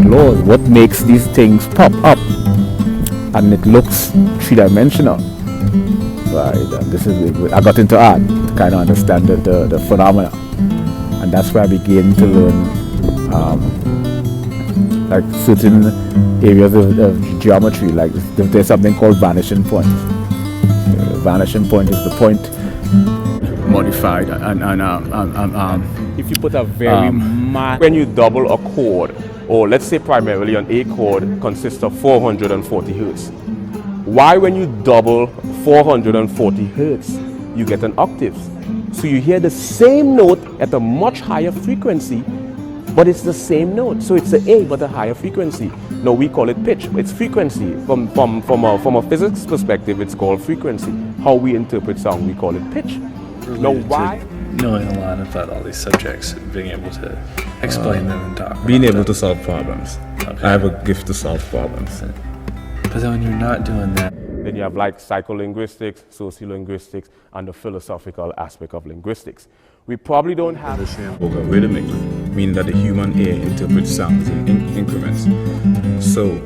laws. What makes these things pop up? And it looks three-dimensional. Right, and this is, I got into art to kind of understand the phenomena. And that's where I began to learn like certain areas of geometry, like there's something called vanishing point. Vanishing point is the point modified, and if you put a very when you double a chord, or let's say primarily an A chord consists of 440 hertz. Why when you double 440 hertz, you get an octave? So you hear the same note at a much higher frequency, but it's the same note. So it's the A, but a higher frequency. Now we call it pitch. It's frequency. From a physics perspective, it's called frequency. How we interpret sound, we call it pitch. Now why? Knowing a lot about all these subjects and being able to explain them and talk. Being able to solve problems. Okay. I have a gift to solve problems. But then when you're not doing that, then you have like psycholinguistics, sociolinguistics, and the philosophical aspect of linguistics. We probably don't have the same logarithmic, meaning that the human ear interprets sounds in increments. So